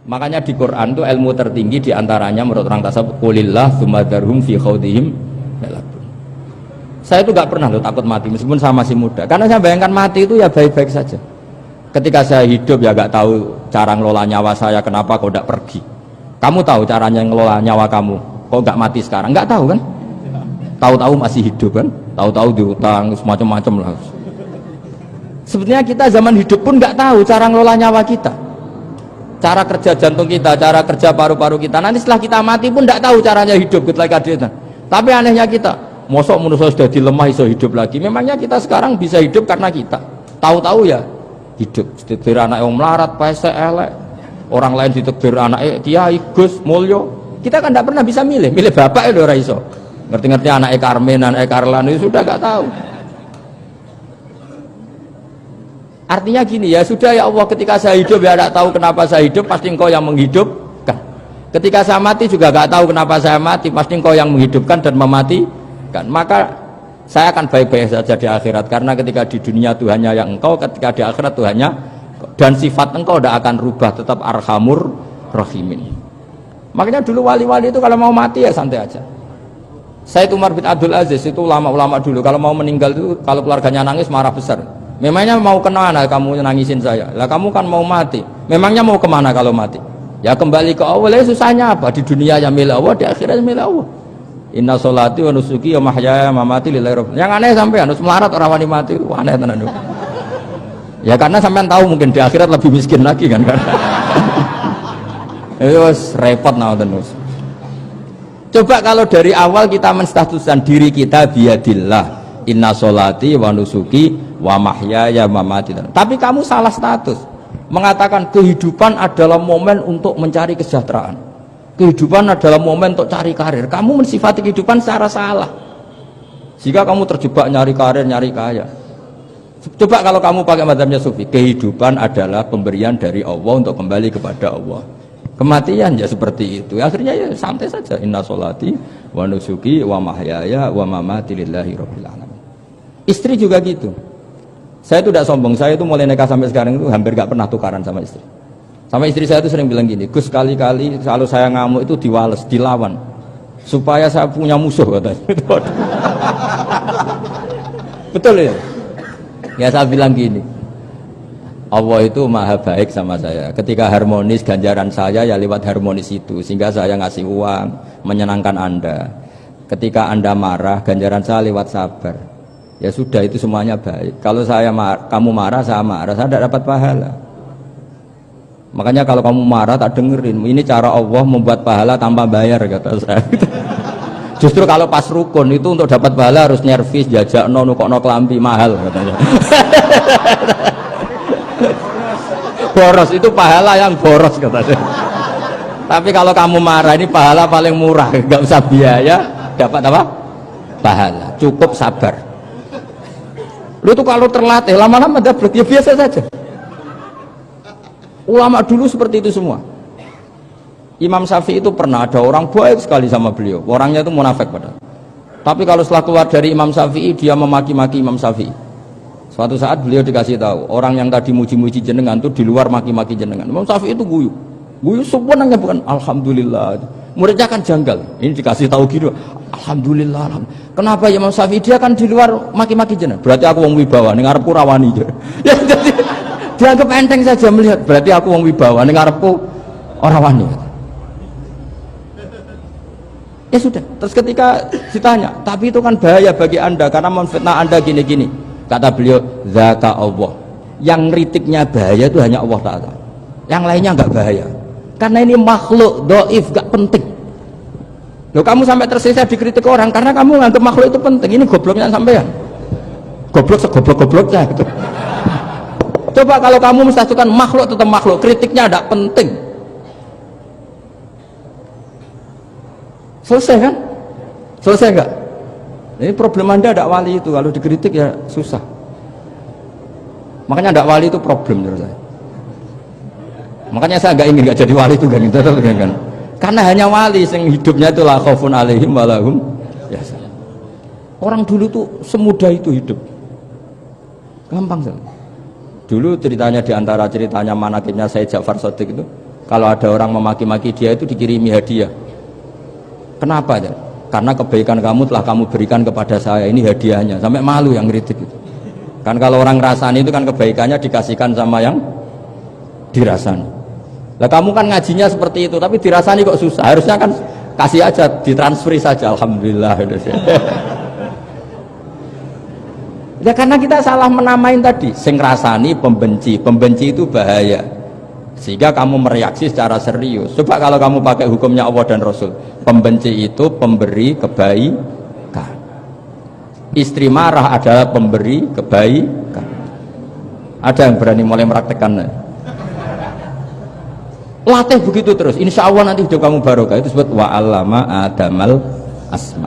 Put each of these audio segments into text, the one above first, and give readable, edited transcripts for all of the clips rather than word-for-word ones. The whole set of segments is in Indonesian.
Makanya di Quran itu ilmu tertinggi diantaranya menurut orang tasawuf qulillah tsumma dzarhum fi khaudihim yalabun. Saya itu gak pernah loh takut mati meskipun saya masih muda, karena saya bayangkan mati itu ya baik-baik saja. Ketika saya hidup ya gak tahu cara ngelola nyawa saya, kenapa kok gak pergi. Kamu tahu caranya ngelola nyawa kamu, kok gak mati sekarang? Gak tahu kan? Tahu-tahu masih hidup kan? Tahu-tahu diutang semacam-macam lah. Sebetulnya kita zaman hidup pun gak tahu cara ngelola nyawa kita, cara kerja jantung kita, cara kerja paru-paru kita. Nanti setelah kita mati pun tidak tahu caranya hidup ketika kita. Tapi anehnya kita, mosok manusia sudah dilemah iso hidup lagi. Memangnya kita sekarang bisa hidup karena kita tahu-tahu ya hidup. Ditekdir anak yang melarat, paese elek. Orang lain ditekdir anak Kiai Gus Mulyo. Kita kan tidak pernah bisa milih bapak itu ora iso. Ngerti-ngerti anak Karmen, anak Karlan itu sudah nggak tahu. Artinya gini ya, sudah ya Allah, ketika saya hidup ya tidak tahu kenapa saya hidup, pasti engkau yang menghidupkan. Ketika saya mati juga tidak tahu kenapa saya mati, pasti engkau yang menghidupkan dan mematikan. Maka saya akan baik-baik saja di akhirat, karena ketika di dunia Tuhannya yang engkau, ketika di akhirat Tuhannya, dan sifat engkau tidak akan rubah, tetap arhamur rahimin. Makanya dulu wali-wali itu kalau mau mati ya santai aja. Saya itu Umar bin Abdul Aziz, itu ulama-ulama dulu, kalau mau meninggal itu kalau keluarganya nangis marah besar. Memangnya mau kemana kamu nangisin saya? Lah kamu kan mau mati. Memangnya mau kemana kalau mati? Ya kembali ke Allah. Lah susahnya apa? Di dunia ya milik Allah, di akhirat milik Allah. Inna sholati wa nusuki wa mahyaya wa mamati lillahi rabbil. Yang aneh sampean harus melarat orang wani mati. Wah, aneh tenan. Ya karena sampean tahu mungkin di akhirat lebih miskin lagi kan. Terus repot terus. Coba kalau dari awal kita menstatuskan diri kita biadillah. Inna sholati wa nusuki wa mahyaya wa mamati. Tapi kamu salah status, mengatakan kehidupan adalah momen untuk mencari kesejahteraan, kehidupan adalah momen untuk cari karir. Kamu mensifati kehidupan secara salah. Jika kamu terjebak nyari karir, nyari kaya. Coba kalau kamu pakai mazhabnya Sufi, kehidupan adalah pemberian dari Allah untuk kembali kepada Allah. Kematian ya seperti itu. Akhirnya ya santai saja. Inna sholati wa nusuki wa mahyaya wa mamati lillahi rabbil alamin. Istri juga gitu. Saya itu tidak sombong, saya itu mulai nikah sampai sekarang itu hampir gak pernah tukaran sama istri. Sama istri saya itu sering bilang gini, Gus, kali-kali kalau saya ngamuk itu diwales, dilawan, supaya saya punya musuh katanya. Betul ya? Ya saya bilang gini, Allah itu maha baik sama saya. Ketika harmonis, ganjaran saya ya lewat harmonis itu, sehingga saya ngasih uang, menyenangkan Anda. Ketika Anda marah, ganjaran saya lewat sabar. Ya sudah, itu semuanya baik. Kalau kamu marah, saya tidak dapat pahala. Makanya kalau kamu marah tak dengerin. Ini cara Allah membuat pahala tanpa bayar, kata saya. Justru kalau pas rukun itu untuk dapat pahala harus nyervis, jajak nukokno kelambi mahal, katanya. Boros itu pahala yang boros, katanya. Tapi kalau kamu marah, ini pahala paling murah, nggak usah biaya, dapat apa? Pahala, cukup sabar. Lu tuh kalau terlatih lama-lama dapat ya biasa saja. Ulama dulu seperti itu semua. Imam Syafi'i itu pernah ada orang baik sekali sama beliau. Orangnya itu munafik padahal. Tapi kalau setelah keluar dari Imam Syafi'i dia memaki-maki Imam Syafi'i. Suatu saat beliau dikasih tahu, orang yang tadi muji-muji jenengan itu di luar maki-maki jenengan. Imam Syafi'i itu guyu. Guyu sebenarnya bukan alhamdulillah. Muridnya kan janggal. Ini dikasih tahu gitu. Alhamdulillah. Kenapa ya Imam Syafi'i, dia kan di luar maki-maki jenengan. Berarti aku wong wibawa, ning ngarepku rawani. Ya jadi dianggap enteng saja melihat. Berarti aku wong wibawa, ning ngarepku ora wani. Ya sudah. Terus ketika ditanya, tapi itu kan bahaya bagi Anda karena memfitnah Anda gini-gini. Kata beliau, zaka Allah. Yang ngritiknya bahaya itu hanya Allah Ta'ala. Yang lainnya enggak bahaya. Karena ini makhluk dhaif, enggak penting. Loh, kamu sampai tersisa dikritik orang karena kamu nganggap makhluk itu penting. Ini gobloknya sampean. Goblok segoblok-gobloknya gitu. Coba kalau kamu menstatuskan makhluk tetap makhluk, kritiknya tidak penting. Selesai kan? Selesai enggak? Ini problem Anda ada wali itu, kalau dikritik ya susah. Makanya ada wali itu problem menurut saya. Makanya saya nggak jadi wali itu kan, kan? Karena hanya wali yang hidupnya itu la khaufun alaihim wa lahum yahzanun. Orang dulu tuh semudah itu hidup, gampang sekali. Dulu ceritanya, diantara ceritanya manakibnya Sayyid Ja'far Shadiq itu, kalau ada orang memaki-maki dia itu dikirimi hadiah. Kenapa ya? Karena kebaikan kamu telah kamu berikan kepada saya, ini hadiahnya. Sampai malu yang kritik itu. Kan kalau orang rasani itu kan kebaikannya dikasihkan sama yang dirasani. Lah kamu kan ngajinya seperti itu, tapi dirasani kok susah. Harusnya kan kasih aja, ditransferi saja. Alhamdulillah. Ya karena kita salah menamain tadi. Sing rasani pembenci, pembenci itu bahaya. Sehingga kamu mereaksi secara serius. Coba kalau kamu pakai hukumnya Allah dan Rasul, pembenci itu pemberi kebaikan. Istri marah adalah pemberi kebaikan. Ada yang berani mulai mempraktekkan? Latih begitu terus, insya Allah nanti hidup kamu barokah. Itu disebut wa'allama adamal asma.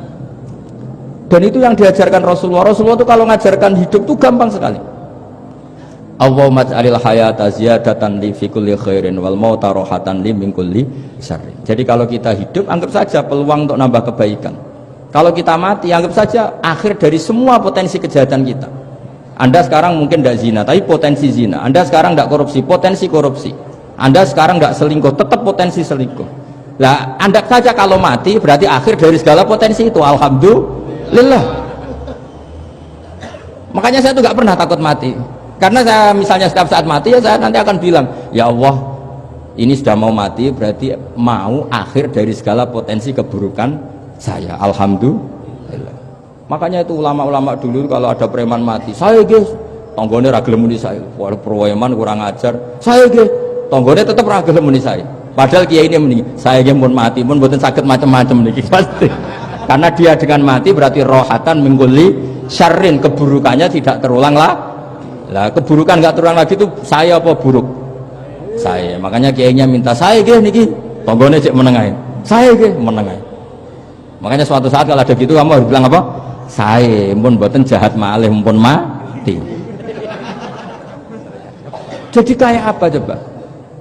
Dan itu yang diajarkan Rasulullah. Rasulullah itu kalau ngajarkan hidup itu gampang sekali. Allahumma ja'alil hayata ziyadatan li fi kulli khairin wal mauta rohatan li min kulli syarrin. Jadi kalau kita hidup anggap saja peluang untuk nambah kebaikan. Kalau kita mati anggap saja akhir dari semua potensi kejahatan kita. Anda sekarang mungkin tidak zina tapi potensi zina. Anda sekarang tidak korupsi, potensi korupsi. Anda sekarang tidak selingkuh, tetap potensi selingkuh. Lah anggap saja kalau mati berarti akhir dari segala potensi itu. Alhamdulillah. Makanya saya tuh nggak pernah takut mati. Karena saya misalnya setiap saat mati ya saya nanti akan bilang, ya Allah ini sudah mau mati berarti mau akhir dari segala potensi keburukan saya. Alhamdulillah. Makanya itu ulama-ulama dulu kalau ada preman mati, saya guys tonggone ra gelem muni saya. Waduh preman kurang ajar. Saya guys tonggone tetap ra gelem muni saya. Padahal kiai ini muni, saya guys pun mati pun mboten saged macam-macam niki pasti. Karena dia dengan mati berarti rohatan mengguli syarrin, keburukannya tidak terulang lah. Lah keburukan nggak terulang lagi itu saya apa buruk? Saya. Makanya kiainya minta saya guys niki tonggone cek menengahin. Saya guys menengahin. Makanya suatu saat kalau ada gitu kamu harus bilang apa? Saya pun buatan jahat malih pun mati. Jadi kayak apa coba?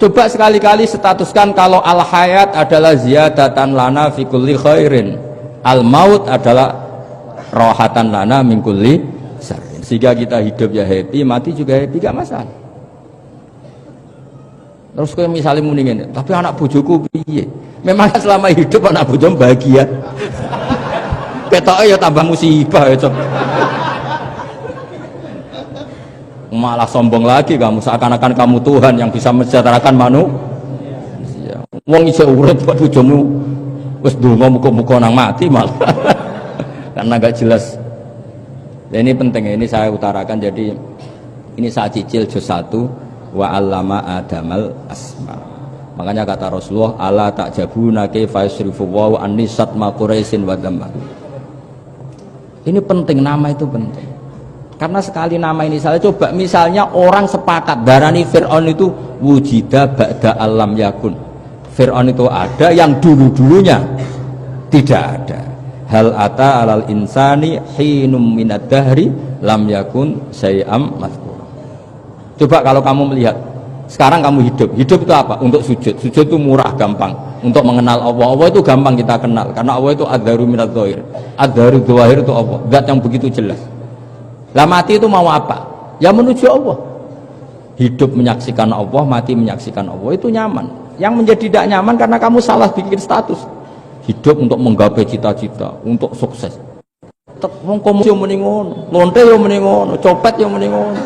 Coba sekali-kali statuskan kalau al hayat adalah ziyadatan lana fi kulli khairin, al maut adalah rohatan lana min kulli syarrin. Sehingga kita hidup ya happy, mati juga happy, gak masalah. Terus kayak misalnya mendingin, tapi anak bojoku piye? Memang selama hidup anak bojomu bahagia. Ketoknya ya tambah musibah ya, Cok. Malah sombong lagi kamu, seakan-akan kamu Tuhan yang bisa mensejahterakan manusia. Wong isih urip buat bojomu wis ndonga muga-muga nang mati malah. Karena gak jelas. Dan ini penting, ini saya utarakan. Jadi ini saya cicil juz 1 wa allama adamal asma. Makanya kata Rasulullah, ala ta'jabuna kaifa yasrifu wa annisat ma quraisin wa dhamma. Ini penting, nama itu penting. Karena sekali nama ini salah, coba misalnya orang sepakat darani Fir'aun itu wujida ba'da alam yakun. Fir'aun itu ada yang dulu-dulunya tidak ada. Hal ata alal insani hinum minad dahri lam yakun syai'am mazkur. Coba kalau kamu melihat sekarang kamu hidup itu apa? Untuk sujud itu murah, gampang. Untuk mengenal Allah itu gampang kita kenal karena Allah itu adzaru minadz dzahir. Adzaru dzahir itu Allah, zat yang begitu jelas. Lah mati itu mau apa? Ya menuju Allah. Hidup menyaksikan Allah, mati menyaksikan Allah, itu nyaman. Yang menjadi tidak nyaman karena kamu salah bikin status. Hidup untuk menggapai cita-cita, untuk sukses. Wong komo yo muni ngono, lonte yo muni ngono, copet yo muni ngono.